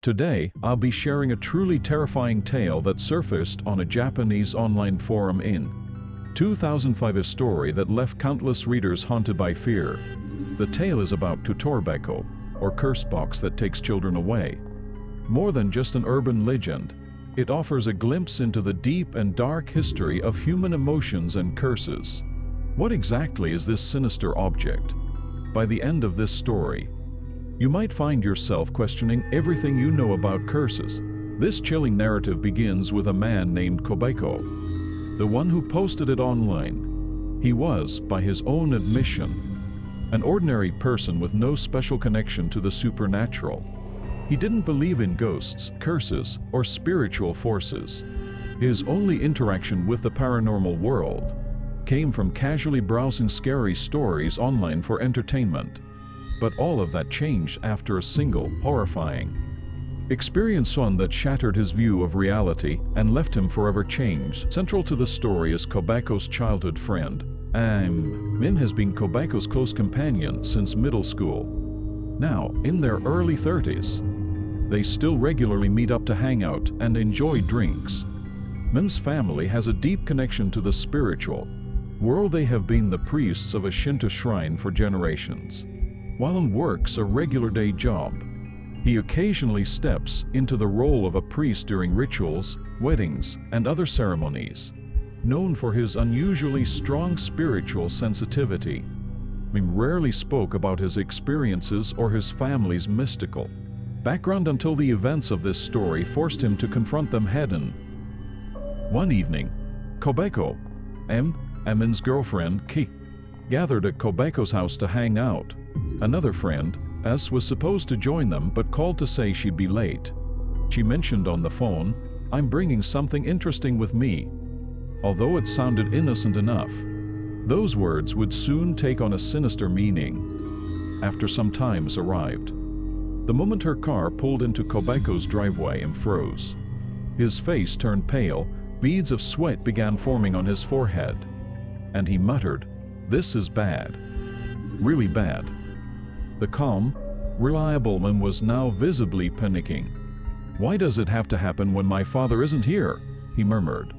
Today, I'll be sharing a truly terrifying tale that surfaced on a Japanese online forum in 2005, a story that left countless readers haunted by fear. The tale is about Kotoribako, or curse box that takes children away. More than just an urban legend, it offers a glimpse into the deep and dark history of human emotions and curses. What exactly is this sinister object? By the end of this story, you might find yourself questioning everything you know about curses. This chilling narrative begins with a man named Kotoribako, the one who posted it online. He was, by his own admission, an ordinary person with no special connection to the supernatural. He didn't believe in ghosts, curses, or spiritual forces. His only interaction with the paranormal world came from casually browsing scary stories online for entertainment. But all of that changed after a single, horrifying experience, one that shattered his view of reality and left him forever changed. Central to the story is Kotoribako's childhood friend. Min has been Kotoribako's close companion since middle school. Now, in their early 30s, they still regularly meet up to hang out and enjoy drinks. Min's family has a deep connection to the spiritual world. They have been the priests of a Shinto shrine for generations. While Min works a regular day job, he occasionally steps into the role of a priest during rituals, weddings, and other ceremonies. Known for his unusually strong spiritual sensitivity, Min rarely spoke about his experiences or his family's mystical background until the events of this story forced him to confront them head-on. One evening, Kotoribako, Min's girlfriend, Ki, gathered at Kotoribako's house to hang out. Another friend, S, was supposed to join them but called to say she'd be late. She mentioned on the phone, "I'm bringing something interesting with me." Although it sounded innocent enough, those words would soon take on a sinister meaning. After some time arrived, the moment her car pulled into Kotoribako's driveway, and froze. His face turned pale, beads of sweat began forming on his forehead, and he muttered, "This is bad. Really bad." The calm, reliable man was now visibly panicking. "Why does it have to happen when my father isn't here?" he murmured.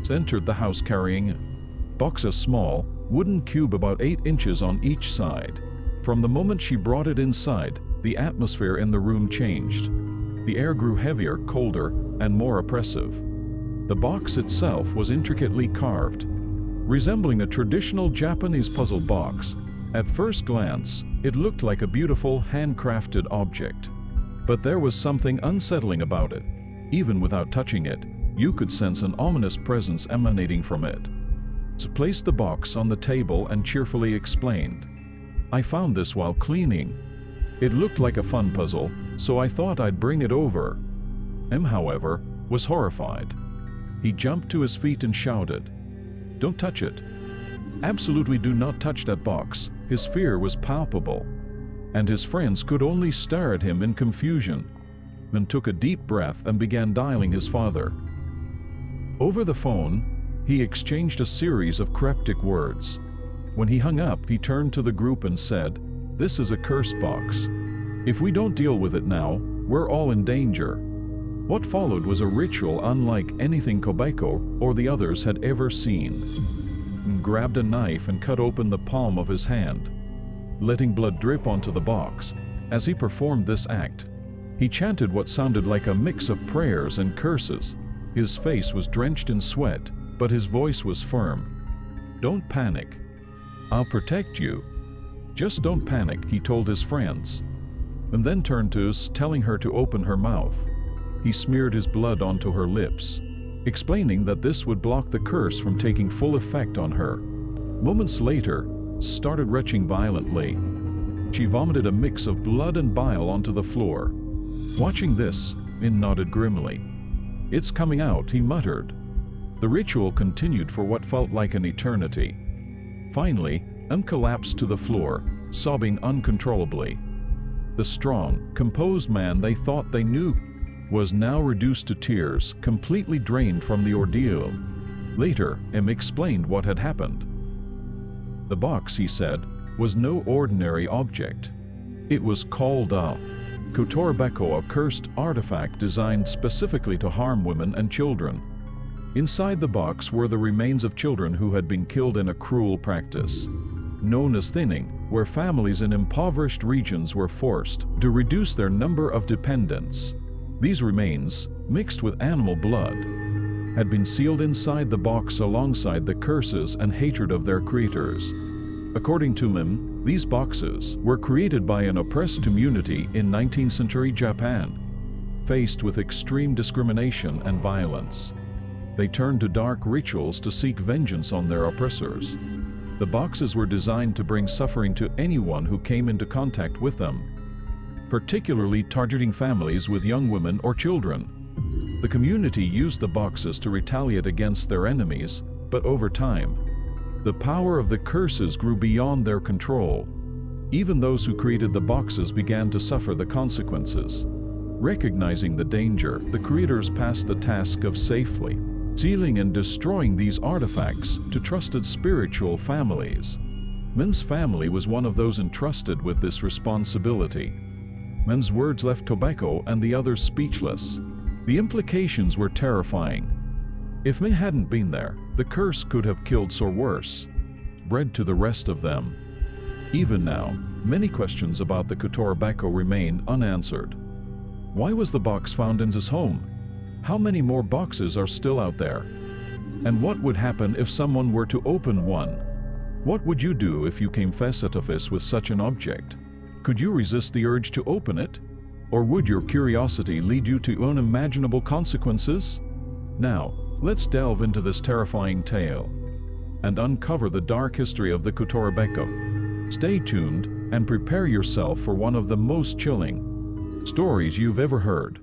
Entered the house carrying a box, a small, wooden cube about 8 inches on each side. From the moment she brought it inside, the atmosphere in the room changed. The air grew heavier, colder, and more oppressive. The box itself was intricately carved, resembling a traditional Japanese puzzle box. At first glance, it looked like a beautiful, handcrafted object. But there was something unsettling about it. Even without touching it, you could sense an ominous presence emanating from it. She placed the box on the table and cheerfully explained, "I found this while cleaning. It looked like a fun puzzle, so I thought I'd bring it over." However, was horrified. He jumped to his feet and shouted, "Don't touch it. Absolutely do not touch that box." His fear was palpable, and his friends could only stare at him in confusion. Min took a deep breath and began dialing his father. Over the phone, he exchanged a series of cryptic words. When he hung up, he turned to the group and said, "This is a curse box. If we don't deal with it now, we're all in danger." What followed was a ritual unlike anything Kotoribako or the others had ever seen. He grabbed a knife and cut open the palm of his hand, letting blood drip onto the box. As he performed this act, he chanted what sounded like a mix of prayers and curses. His face was drenched in sweat, but his voice was firm. "Don't panic. I'll protect you. Just don't panic," he told his friends, and then turned to us, telling her to open her mouth. He smeared his blood onto her lips, explaining that this would block the curse from taking full effect on her. Moments later, started retching violently. She vomited a mix of blood and bile onto the floor. Watching this, Min nodded grimly. "It's coming out," he muttered. The ritual continued for what felt like an eternity. Finally, collapsed to the floor, sobbing uncontrollably. The strong, composed man they thought they knew was now reduced to tears, completely drained from the ordeal. Later, explained what had happened. The box, he said, was no ordinary object. It was called a Kotoribako, a cursed artifact designed specifically to harm women and children. Inside the box were the remains of children who had been killed in a cruel practice known as thinning, where families in impoverished regions were forced to reduce their number of dependents. These remains, mixed with animal blood, had been sealed inside the box alongside the curses and hatred of their creators. According to him, these boxes were created by an oppressed community in 19th century Japan. Faced with extreme discrimination and violence, they turned to dark rituals to seek vengeance on their oppressors. The boxes were designed to bring suffering to anyone who came into contact with them, particularly targeting families with young women or children. The community used the boxes to retaliate against their enemies, but over time, the power of the curses grew beyond their control. Even those who created the boxes began to suffer the consequences. Recognizing the danger, the creators passed the task of safely sealing and destroying these artifacts to trusted spiritual families. Min's family was one of those entrusted with this responsibility. Min's words left Tobacco and the others speechless. The implications were terrifying. If Min hadn't been there, the curse could have killed or worse, bred to the rest of them. Even now, many questions about the Kotoribako remain unanswered. Why was the box found in his home? How many more boxes are still out there? And what would happen if someone were to open one? What would you do if you came face to face with such an object? Could you resist the urge to open it? Or would your curiosity lead you to unimaginable consequences? Now, let's delve into this terrifying tale and uncover the dark history of the Kotoribako. Stay tuned and prepare yourself for one of the most chilling stories you've ever heard.